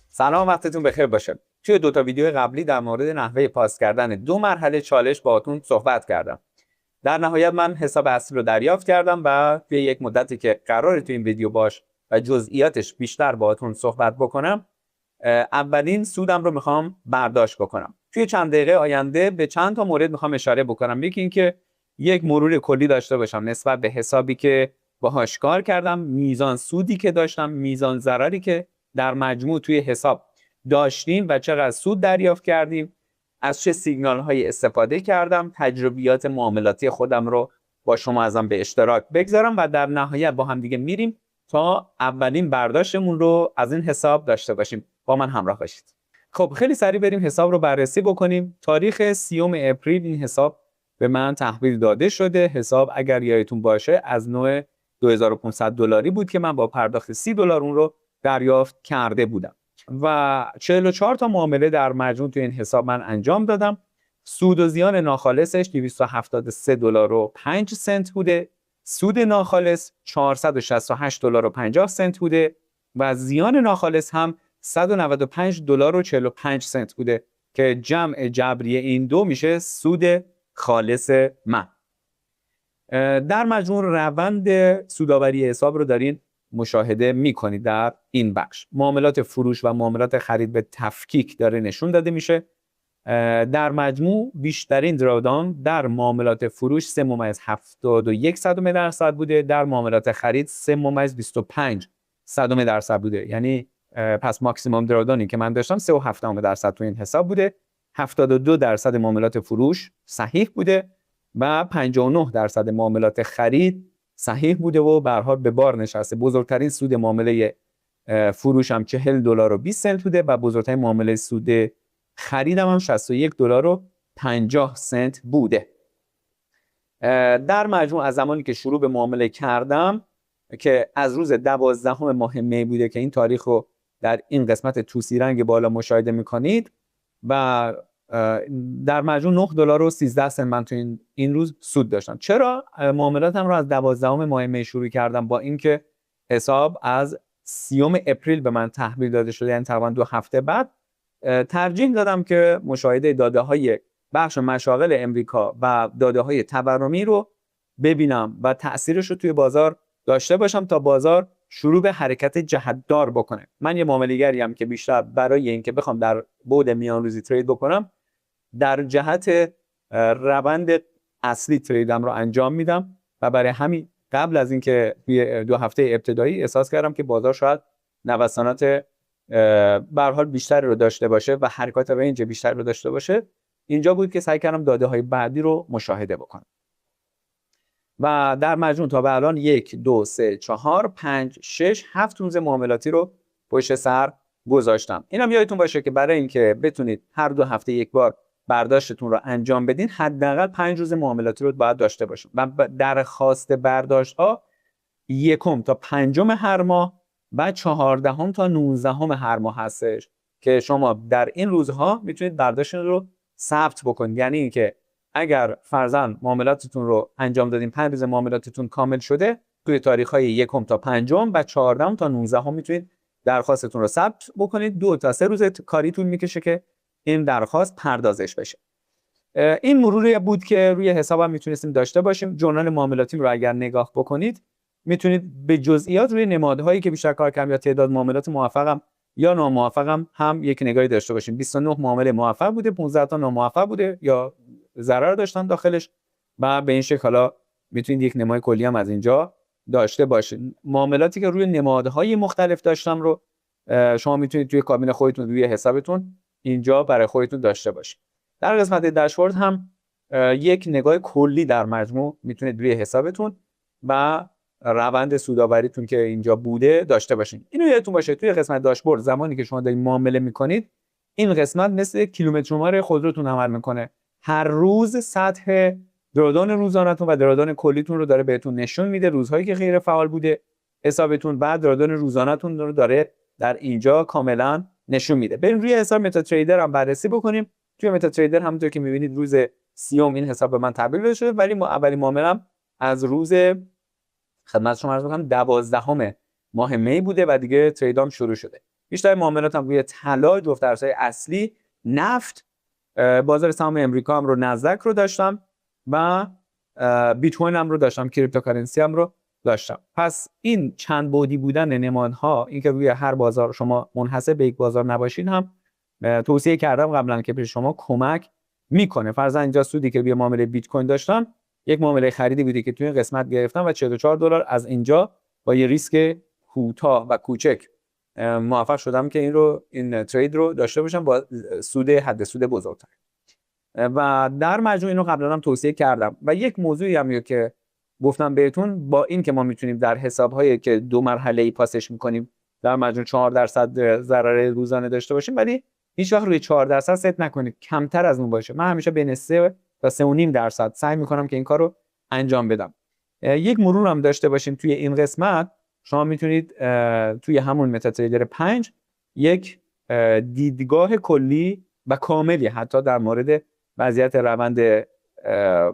سلام، وقتتون بخیر باشه. توی دو تا ویدیو قبلی در مورد نحوه پاس کردن 2 مرحله چالش باهاتون صحبت کردم. در نهایت من حساب اصلی رو دریافت کردم و توی یک مدتی که قراره توی این ویدیو باش و جزئیاتش بیشتر باهاتون صحبت بکنم، اولین سودم رو میخوام برداشت بکنم. توی چند دقیقه آینده به چند تا مورد میخوام اشاره بکنم. یکی این که یک مرور کلی داشته باشم نسبت به حسابی که باهاش کار کردم، میزان سودی که داشتم، میزان ضرری که در مجموع توی حساب داشتیم و چقدر سود دریافت کردیم، از چه سیگنال های استفاده کردم، تجربیات معاملاتی خودم رو با شما ازم به اشتراک بگذارم و در نهایت با هم دیگه میریم تا اولین برداشتمون رو از این حساب داشته باشیم. با من همراه باشید. خب خیلی سریع بریم حساب رو بررسی بکنیم. تاریخ 30 اپریل این حساب به من تحویل داده شده. حساب اگر یادتون باشه از نوع $2500 بود که من با پرداخت $30 اون رو دریافت کرده بودم و 44 تا معامله در مجموع تو این حساب من انجام دادم. سود و زیان ناخالصش $273.05 بوده. سود ناخالص $468.50 بوده و زیان ناخالص هم $195.45 بوده که جمع جبری این دو میشه سود خالص من. در مجموع روند سودآوری حساب رو دارین مشاهده میکنید. در این بخش معاملات فروش و معاملات خرید به تفکیک داره نشون داده میشه. در مجموع بیشترین درادان در معاملات فروش 3.71% بوده، در معاملات خرید 3.25% بوده. یعنی پس ماکسیموم درادانی که من داشتم 3.7% تو این حساب بوده. 72% معاملات فروش صحیح بوده و 59% معاملات خرید صحیح بوده و به هر حال به بار نشسته. بزرگترین سود معامله فروش هم $40.20 بوده و بزرگترین معامله سود خرید هم $61.50 بوده. در مجموع از زمانی که شروع به معامله کردم که از روز 12 ماه می بوده که این تاریخ رو در این قسمت توسی رنگ بالا مشاهده میکنید و در مجموع $9.13 من تو این روز سود داشتم. چرا معاملاتم رو از 12 ماه می شروع کردم با اینکه حساب از 30 اپریل به من تحویل داده شده، یعنی تقریبا 2 هفته بعد ترجیح دادم که مشاهده داده های بخش مشاغل امریکا و داده های تورمی رو ببینم و تأثیرش رو توی بازار داشته باشم تا بازار شروع به حرکت جهتدار بکنه. من یه معامله‌گری ام که بیشتر برای اینکه بخوام در بعد میان روزی ترید بکنم در جهت روند اصلی تریدم رو انجام میدم و برای همین قبل از اینکه توی 2 هفته ابتدایی احساس کردم که بازار شاید نوسانات به هر حال بیشتری رو داشته باشه و حرکات رنج بیشتری رو داشته باشه، اینجا بود که سعی کردم داده های بعدی رو مشاهده بکنم و در مجموع تا به الان 1 2 3 4 5 6 7 روز معاملاتی رو پشت سر گذاشتم. اینم یادتون باشه که برای اینکه بتونید هر 2 هفته یک بار برداشتتون رو انجام بدین حداقل 5 روز معاملاتی رو باید داشته باشید و درخواست برداشت ها 1 تا 5 هر ماه و 14 تا 19 هر ماه هستش که شما در این روزها میتونید برداشتتون رو ثبت بکنید. یعنی اینکه اگر فرضاً معاملاتتون رو انجام دادین 5 روز معاملاتتون کامل شده، توی تاریخ‌های 1 تا 5 و 14 تا 19 میتونید درخواستتون رو ثبت بکنید. 2 تا 3 روز کاری طول میکشه که این درخواست پردازش بشه. این مروری بود که روی حسابم میتونستیم داشته باشیم. ژورنال معاملاتیم رو اگر نگاه بکنید میتونید به جزئیات روی نمادهایی که بیشتر کار کردم یا تعداد معاملات موفقم یا ناموفقم هم یک نگاهی داشته باشیم. 29 معامله موفق بوده، 15 تا ناموفق بوده یا ضرر داشتن داخلش و به این شکل حالا میتونید یک نمای کلی هم از اینجا داشته باشید. معاملاتی که روی نمادهای مختلف داشتم رو شما میتونید توی کابین خودتون روی حسابتون اینجا برای خودتون داشته باشید. در قسمت داشبورد هم یک نگاه کلی در مجموع میتونید روی حسابتون و روند سودآوریتون که اینجا بوده داشته باشین. اینو یادتون باشه توی قسمت داشبورد زمانی که شما دارید معامله میکنید این قسمت مثل کیلومترمر خودروتون عمل میکنه. هر روز سطح درآمد روزانه‌تون و درآمد کلیتون رو داره بهتون نشون میده. روزهایی که غیر فعال بوده حسابتون بعد درآمد روزانه‌تون رو داره در اینجا کاملا نشون میده. بریم روی حساب متا تریدر هم بررسی بکنیم. توی متا تریدر همونطور که میبینید روز 30 این حساب به من تحویل شده، ولی اولین معامله‌ام از روز خدمت شما عرض می‌کنم 12 ماه می بوده و دیگه تریدام شروع شده. بیشتر معاملاتم روی طلا، جفت ارزهای اصلی، نفت، بازار سهام امریکا هم رو، نزدک رو داشتم و بیت کوین هم رو داشتم، کریپتوکارنسی هم رو داشتم. پس این چند بعدی بودن نمادها، اینکه روی هر بازار شما منحصر به یک بازار نباشین، هم توصیه کردم قبلا که به شما کمک میکنه. فرضاً اینجا سودی که روی معامله بیت کوین داشتم، یک معامله خریدی بودی که توی این قسمت گرفتم و $44 از اینجا با یه ریسک کوتاه و کوچک موفق شدم که این ترید رو داشته باشم با سود حد سود بزرگتر. و در مجموع اینو قبلا هم توصیه کردم. و یک موضوعی هم که گفتم بهتون، با این که ما میتونیم در حساب‌هایی که 2 مرحله‌ای پاسش میکنیم در مجموع 4% ضرر روزانه داشته باشیم، ولی هیچ وقت روی 4% ست نکنید، کمتر از اون باشه. من همیشه بین 3 تا 3.5% سعی میکنم که این کارو انجام بدم. یک مرور هم داشته باشیم توی این قسمت. شما میتونید توی همون متاتریدر 5 یک دیدگاه کلی و کاملی حتی در مورد وضعیت روند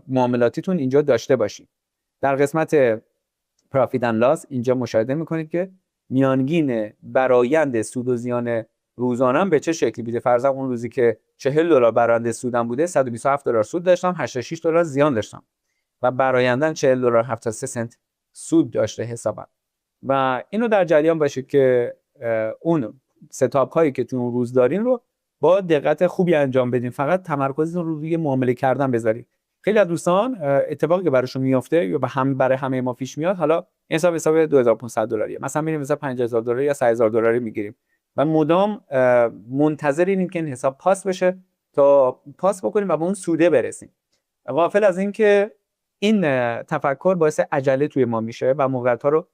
معاملاتیتون اینجا داشته باشید. در قسمت پرافیت اند لاس اینجا مشاهده میکنید که میانگین برآیند سود و زیان روزانه‌ام به چه شکلی بوده. فرضاً اون روزی که $40 برآیند سودم بوده، $127 سود داشتم، $86 زیان داشتم و برآیندن $40.73 سود داشته حسابم. و اینو در جریان باشید که اون ستاپ هایی که تو اون روز دارین رو با دقت خوبی انجام بدین. فقط تمرکزتون رو روی معامله کردن بذارید. خیلی از دوستان اتفاقی که براشون میفته یا برای همه ما پیش میاد، حالا حساب $2500 مثلا میریم مثلا $5000 یا $3000 میگیریم و مدام منتظریم که این حساب پاس بشه تا پاس بکنیم و به اون سوده برسیم، غافل از این که این تفکر باعث عجله توی ما میشه و موقعیت‌ها رو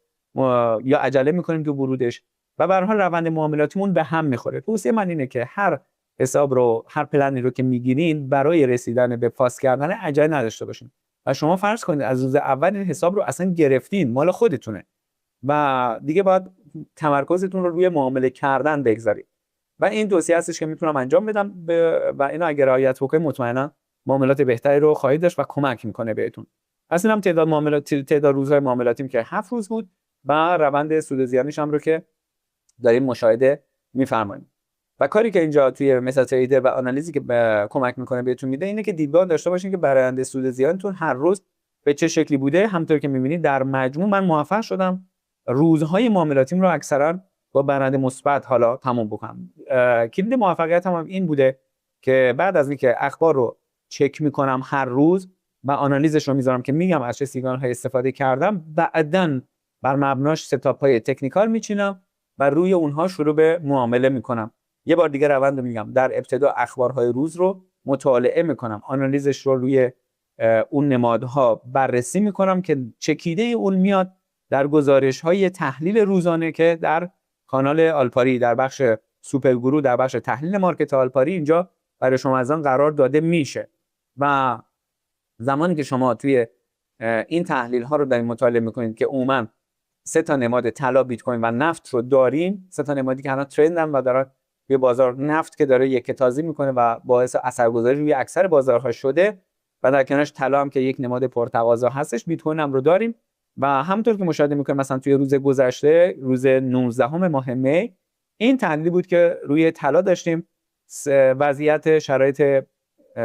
یا عجله میکنیم تو ورودش و به هر حال روند معاملاتیمون به هم میخوره. توصیه من اینه که هر حساب رو، هر پلنی رو که میگیرین، برای رسیدن به پاس کردن عجله نداشته باشین. و شما فرض کنید از روز اول این حساب رو اصلا گرفتین، مال خودتونه و دیگه باید تمرکزتون رو روی معامله کردن بگذارید. و این توصیه هستش که میتونم انجام بدم و اینو اگر رعایت بکنید مطمئنا معاملات بهتری رو خواهید داشت و کمک میکنه بهتون. اصلا هم تعداد روزهای معاملاتیم که 7 روز بود و روند سود زیانش هم رو که داریم مشاهده میفرماییم. و کاری که اینجا توی متاتریدر و آنالیزی که کمک میکنه بهتون میده اینه که دیدگاه داشته باشین که برآیند سود زیانتون هر روز به چه شکلی بوده. همونطور که میبینید در مجموع من موفق شدم روزهای معاملاتیم رو اکثرا با برآیند مثبت حالا تموم بکنم. کلید موفقیتم هم این بوده که بعد از اینکه اخبار رو چک میکنم هر روز و آنالیزش رو میذارم که میگم از چه سیگنال‌های استفاده کردم، بعداً بر مبناش ستاپ‌های تکنیکال میچینم و روی اونها شروع به معامله میکنم. یه بار دیگه روند رو میگم، در ابتدا اخبارهای روز رو مطالعه میکنم، آنالیزش رو روی اون نمادها بررسی میکنم که چکیده اون میاد در گزارش‌های تحلیل روزانه که در کانال آلپاری، در بخش سوپر گروه، در بخش تحلیل مارکت آلپاری اینجا برای شما از آن قرار داده میشه. و زمانی که شما توی این تحلیل ها رو دارین مطالعه میکنید که عموما 3 تا نماد طلا، بیت کوین و نفت رو داریم، 3 تا نمادی که الان ترندن و دارن توی بازار، نفت که داره یک تازی میکنه و باعث اثرگذاری روی اکثر بازارها شده و در کنارش طلا هم که یک نماد پرتقاضا هستش، بیت کوین هم رو داریم. و همونطور که مشاهده میکنید مثلا توی روز گذشته، روز 19 ماه می، این تحلیلی بود که روی طلا داشتیم. وضعیت شرایط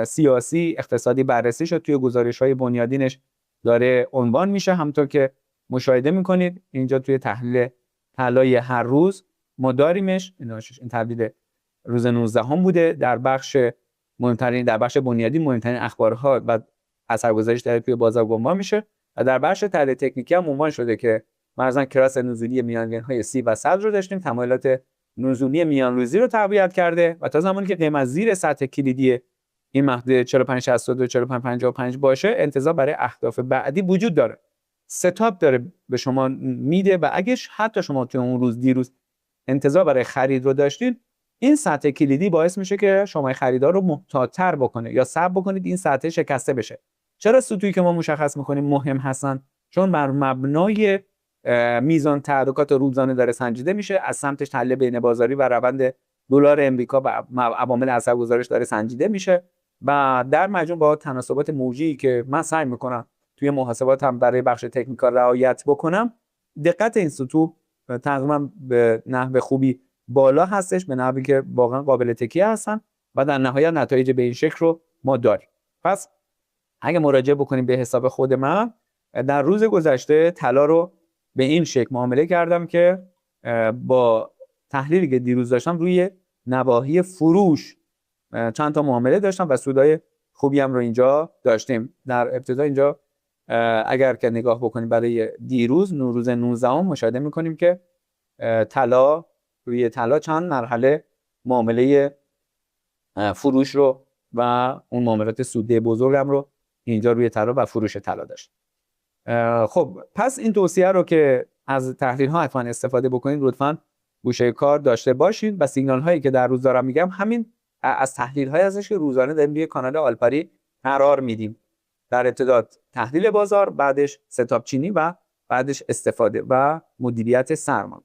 سیاسی اقتصادی بررسی شد، توی گزارش‌های بنیادینش داره عنوان میشه. همونطور که مشاهده میکنید اینجا توی تحلیل طلای هر روز ما داریمش. این تحلیل روز 19 بوده. در بخش مهمترین، در بخش بنیادی مهمترین اخبارها و اثرگذاریش در توی بازار عنوان میشه و در بخش تحلیل تکنیکی هم عنوان شده که مثلا کراس نزولی میانگین‌های 30 و 100 رو داشتیم، تمایلات نزولی میان روزی رو تقویت کرده و تا زمانی که قیمت زیر سطح کلیدی این محدوده 4562 4555 باشه، انتظار برای اهداف بعدی وجود داره. ستاپ داره به شما میده و اگه حتی شما تو اون روز دیروز انتظار برای خرید رو داشتید، این سطح کلیدی باعث میشه که شما خریدار رو محتاط‌تر بکنه یا صبر بکنید این سطح شکسته بشه. چرا سطوحی که ما مشخص میکنیم مهم هستن؟ چون بر مبنای میزان تحرکات روزانه داره سنجیده میشه، از سمتش تحلیل بین بازاری و روند دلار امریکا و عوامل اثرگذارش داره سنجیده میشه و در مجموع با تناسبات موجی که من سعی میکنم توی محاسباتم برای بخش تکنیکال رعایت بکنم، دقت این سطوح تقریبا به نحو خوبی بالا هستش، به نحوی که واقعا قابل تکیه هستن و در نهایت نتایج به این شکل رو ما داریم. پس اگه مراجعه بکنیم به حساب خود من، در روز گذشته طلا رو به این شکل معامله کردم که با تحلیلی که دیروز داشتم روی نواحی فروش چند تا معامله داشتم و سودای خوبی هم رو اینجا داشتیم. در ابتدا اینجا اگر که نگاه بکنیم برای دیروز روز 19 مشاهده میکنیم که طلا روی طلا چند مرحله معامله فروش رو و اون معاملات سوده بزرگم رو اینجا روی طلا و فروش طلا داشت. خب پس این توصیه رو که از تحلیل ها حتما استفاده بکنید لطفاً گوشه کار داشته باشین و سیگنال هایی که در روز دارم میگم همین از تحلیل های ازش که روزانه داریم روی کانال آلپاری قرار میدیم. در ابتدا تحلیل بازار، بعدش ستاپ چینی و بعدش استفاده و مدیریت سرمایه.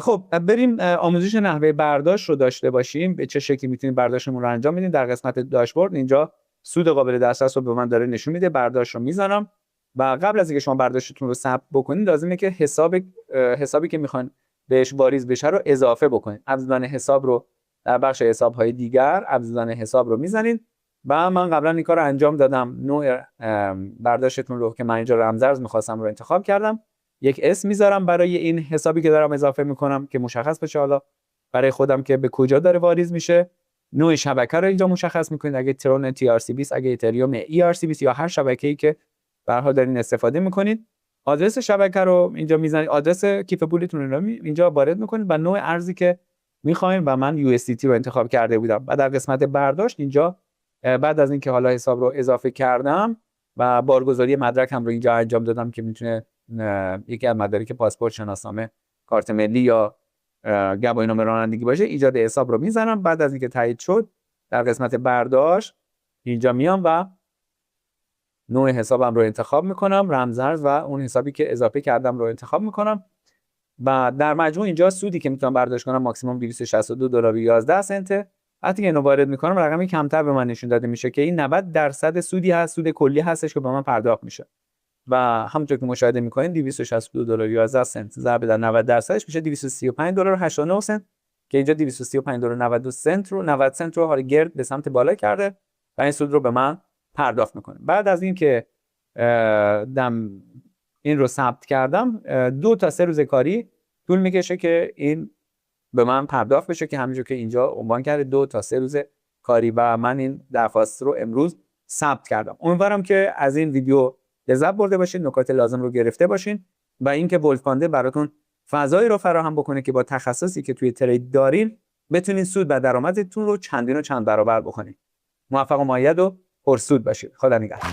خب بریم آموزش نحوه برداشت رو داشته باشیم. به چه شکلی میتونیم برداشتمون رو انجام بدیم. در قسمت داشبورد اینجا سود قابل دسترس رو به من داره نشون میده. برداشت رو میزنم و قبل از اینکه شما برداشتتون رو ثبت بکنید لازمه که حسابی که میخواین بهش واریز بشه رو اضافه بکنید. ابزار حساب رو در بخش حساب‌های دیگر ابزار حساب رو میزنید و من قبلا این کار رو انجام دادم. نوع برداشتتون رو که من اینجا رمزارز می‌خواستم رو انتخاب کردم. یک اسم میذارم برای این حسابی که دارم اضافه میکنم که مشخص بشه حالا برای خودم که به کجا داره واریز میشه. نوع شبکه رو اینجا مشخص میکنید، اگه ترون TRC20، اگه اتریوم ERC20 یا هر شبکه‌ای که به هر حال دارین استفاده میکنید. آدرس شبکه رو اینجا میزنید، آدرس کیف پولتون رو اینجا وارد میکنید و نوع ارزی که میخواین و من USDT رو انتخاب کرده بودم. و در قسمت برداشت اینجا بعد از اینکه حالا حساب رو اضافه کردم و بارگذاری مدرک هم رو اینجا انجام دادم که میتونه یکی از مدارک پاسپورت، شناسنامه، کارت ملی یا گواهینامه رانندگی باشه، ایجاد حساب رو میزنم. بعد از اینکه تایید شد در قسمت برداشت اینجا میام و نوع حسابم رو انتخاب میکنم، رمزارز و اون حسابی که اضافه کردم رو انتخاب میکنم و در مجموع اینجا سودی که میتونم برداشت کنم ماکسیمم $262.11. وقتی که اینو وارد میکنم رقمی کمتر به من نشون داده میشه که این 90% سودی هست، سود کلی هستش که به من پرداخت میشه و همونطور که مشاهده میکنید $262.11 ضرب در 90% میشه $235.89 که اینجا $235.92 رو 90 سنت رو حالا گرد به سمت بالا کرده و این سود رو به من پرداخت میکنه. بعد از اینکه این رو ثبت کردم 2 تا 3 روز کاری طول میکشه که این به من پرداخت بشه که همینجور که اینجا عنوان کرده 2 تا 3 روز کاری و من این درخواست رو امروز ثبت کردم. امیدوارم که از این ویدیو لذت برده باشین، نکات لازم رو گرفته باشین و اینکه ولف فاند براتون فضایی رو فراهم بکنه که با تخصصی که توی ترید دارین بتونین سود و درآمدتون رو چندین و چند برابر بکنین. موفق و مؤید و پرسود باشید. خدا نگهدار.